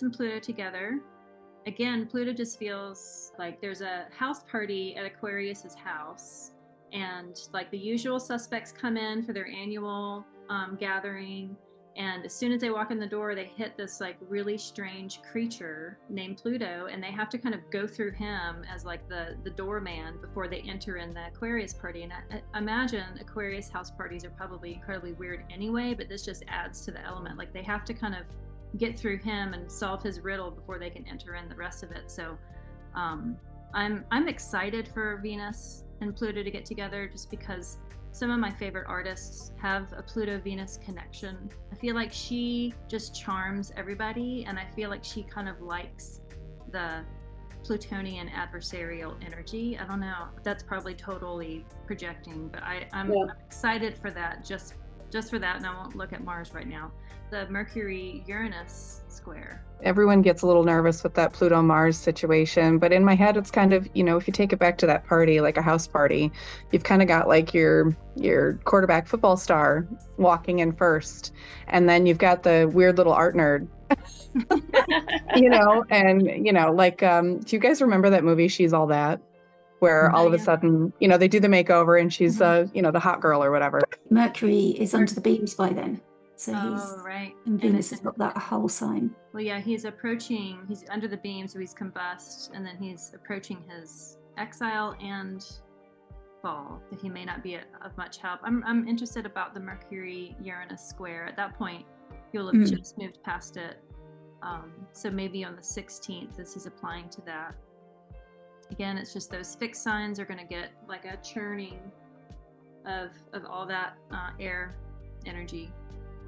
Venus and Pluto together. Again, Pluto just feels like there's a house party at Aquarius's house, and like the usual suspects come in for their annual gathering, and as soon as they walk in the door, they hit this like really strange creature named Pluto, and they have to kind of go through him as like the doorman before they enter in the Aquarius party. And I imagine Aquarius house parties are probably incredibly weird anyway, but this just adds to the element. Like they have to kind of get through him and solve his riddle before they can enter in the rest of it. So I'm excited for Venus and Pluto to get together, just because some of my favorite artists have a Pluto-Venus connection. I feel like she just charms everybody, and I feel like she kind of likes the Plutonian adversarial energy. I don't know, that's probably totally projecting, but I'm excited for that, just for that, and I won't look at Mars right now. The Mercury-Uranus square. Everyone gets a little nervous with that Pluto-Mars situation, but in my head, it's kind of, if you take it back to that party, like a house party, you've kind of got like your quarterback football star walking in first, and then you've got the weird little art nerd, do you guys remember that movie, She's All That? Where all of a sudden, they do the makeover and she's, the hot girl or whatever. Mercury is under the beams by then. So right. And Venus has got that whole sign. Well, yeah, he's under the beam, so he's combust, and then he's approaching his exile and fall, that he may not be of much help. I'm interested about the Mercury-Uranus square. At that point, you'll have just moved past it. So maybe on the 16th, as he's applying to that. Again, it's just those fixed signs are going to get like a churning of all that air energy.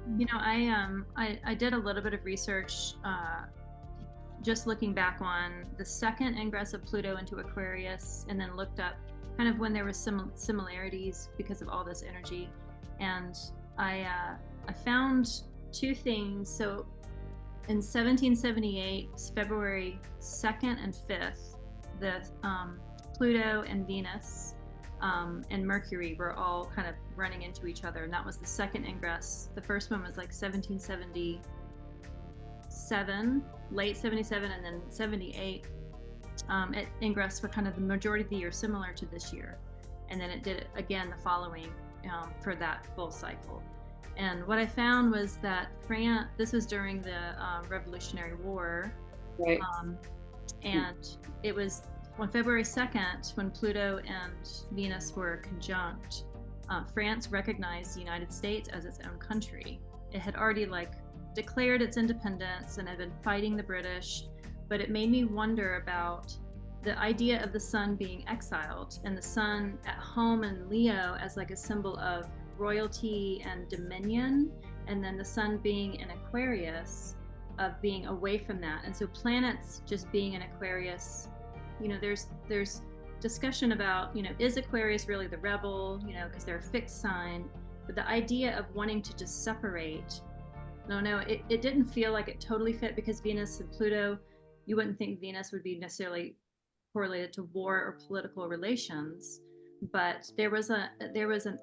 I did a little bit of research, just looking back on the second ingress of Pluto into Aquarius, and then looked up kind of when there were similarities because of all this energy. And I found two things. So in 1778, February 2nd and 5th, the Pluto and Venus and Mercury were all kind of running into each other, and that was the second ingress. The first one was like 1777, late 77, and then 78. It ingressed for kind of the majority of the year, similar to this year, and then it did it again the following for that full cycle. And what I found was that this was during the Revolutionary War, right? And it was on February 2nd, when Pluto and Venus were conjunct, France recognized the United States as its own country. It had already declared its independence and had been fighting the British, but it made me wonder about the idea of the sun being exiled, and the sun at home in Leo as like a symbol of royalty and dominion, and then the sun being in Aquarius of being away from that. And so planets just being in Aquarius, there's discussion about, is Aquarius really the rebel, because they're a fixed sign, but the idea of wanting to just separate, it didn't feel like it totally fit, because Venus and Pluto, you wouldn't think Venus would be necessarily correlated to war or political relations, but there was an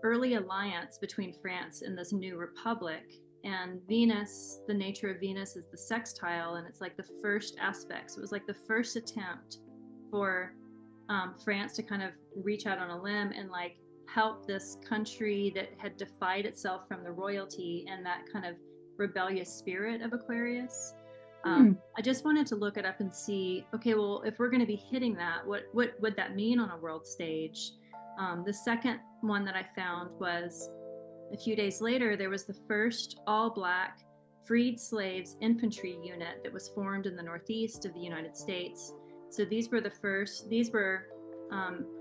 early alliance between France and this new republic. And Venus, the nature of Venus is the sextile, and it's like the first aspect. So it was like the first attempt for France to kind of reach out on a limb and help this country that had defied itself from the royalty and that kind of rebellious spirit of Aquarius. I just wanted to look it up and see, okay, well, if we're going to be hitting that, what would that mean on a world stage? The second one that I found was a few days later, there was the first all-black freed slaves infantry unit that was formed in the northeast of the United States. So these were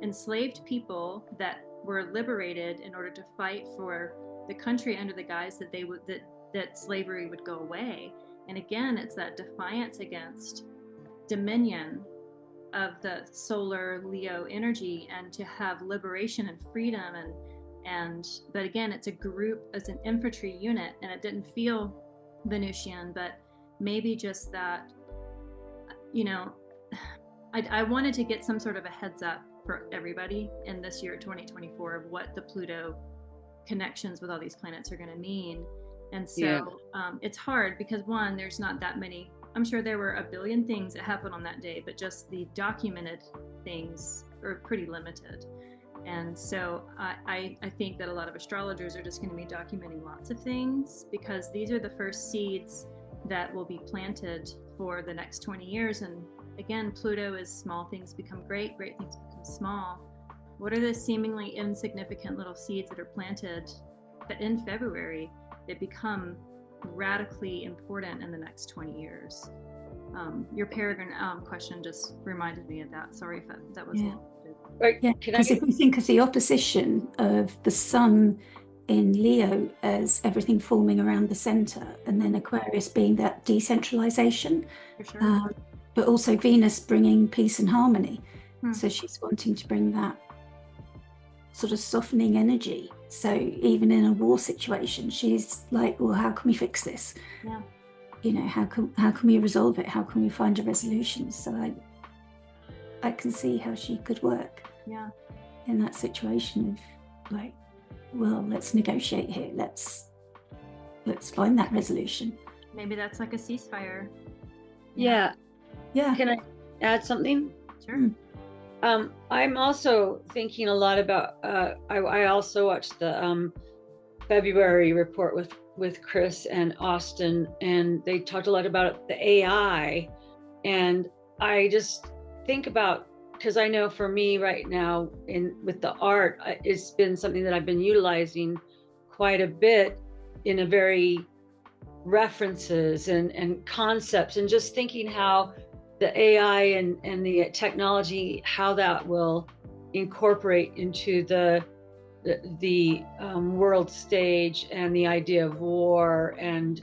enslaved people that were liberated in order to fight for the country under the guise that that slavery would go away. And again, it's that defiance against dominion of the solar Leo energy, and to have liberation and freedom, but again, it's a group, as an infantry unit, and it didn't feel Venusian, but maybe just that, I wanted to get some sort of a heads up for everybody in this year 2024 of what the Pluto connections with all these planets are going to mean. And so it's hard because, one, there's not that many I'm sure there were a billion things that happened on that day, but just the documented things are pretty limited. And so I think that a lot of astrologers are just going to be documenting lots of things, because these are the first seeds that will be planted for the next 20 years. And again, Pluto is small things become great, great things become small. What are the seemingly insignificant little seeds that are planted, but in February, they become radically important in the next 20 years? Your peregrine question just reminded me of that. Sorry if that was Right. Yeah, because if we think of the opposition of the sun in Leo as everything forming around the center, and then Aquarius being that decentralization, for sure. but also Venus bringing peace and harmony. So she's wanting to bring that sort of softening energy. So even in a war situation, she's like, well, how can we fix this? Yeah. You know, how can we resolve it? How can we find a resolution? So I can see how she could work. Yeah. In that situation of like, well, let's negotiate here. Let's find that resolution. Maybe that's like a ceasefire. Yeah. Yeah. Can I add something? Sure. I'm also thinking a lot about, I also watched the February report with Chris and Austin, and they talked a lot about the AI. And I just think about, because I know for me right now with the art, it's been something that I've been utilizing quite a bit in a very references and concepts, and just thinking how the AI and the technology, how that will incorporate into the world stage, and the idea of war, and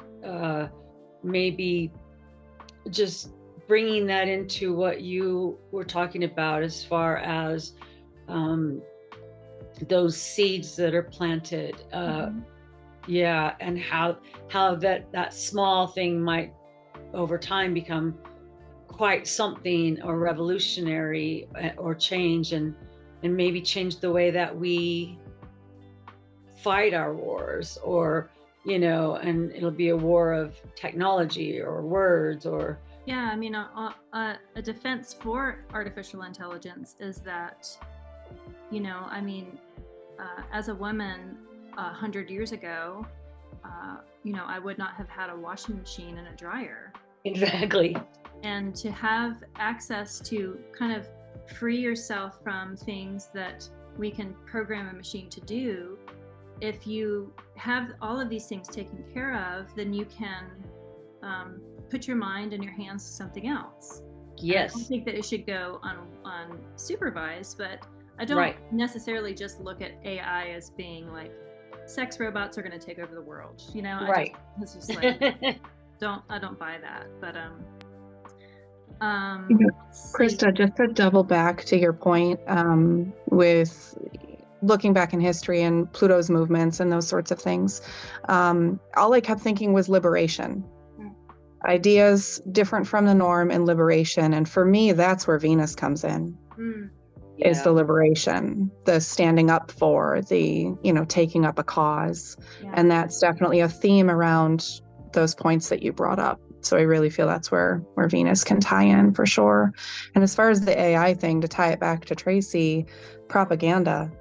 maybe just bringing that into what you were talking about as far as those seeds that are planted. Yeah, and how that small thing might over time become quite something, or revolutionary, or change, and maybe change the way that we fight our wars, or and it'll be a war of technology or words, or yeah. I mean, a defense for artificial intelligence is that, I mean, as a woman 100 years ago, I would not have had a washing machine and a dryer. Exactly. And to have access to kind of free yourself from things that we can program a machine to do, if you have all of these things taken care of, then you can put your mind and your hands to something else. Yes. And I don't think that it should go unsupervised, but I don't necessarily just look at AI as being like sex robots are going to take over the world. It's just like I don't buy that. But Krista, just to double back to your point, with looking back in history and Pluto's movements and those sorts of things, all I kept thinking was liberation. Ideas different from the norm and liberation. And for me, that's where Venus comes in. Is the liberation, the standing up for, the taking up a cause. And that's definitely a theme around those points that you brought up. So I really feel that's where Venus can tie in for sure. And as far as the AI thing, to tie it back to Tracy, propaganda,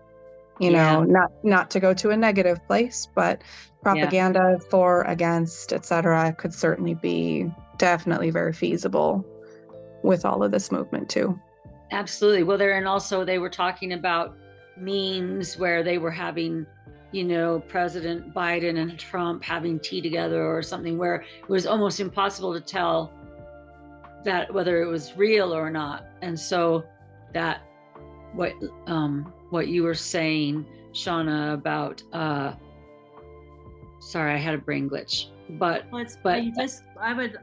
not to go to a negative place, but propaganda for, against, etc., could certainly be definitely very feasible with all of this movement too. Absolutely. Well, they were talking about memes where they were having, President Biden and Trump having tea together or something, where it was almost impossible to tell that whether it was real or not. And so that what you were saying, Shauna, about sorry, I had a brain glitch. I would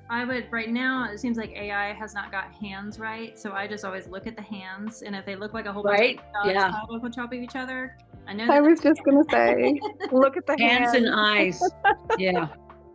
right now, it seems like AI has not got hands right, so I just always look at the hands, and if they look like a whole bunch of dogs on top of each other, I know. I was just gonna say, look at the hands and eyes. Yeah.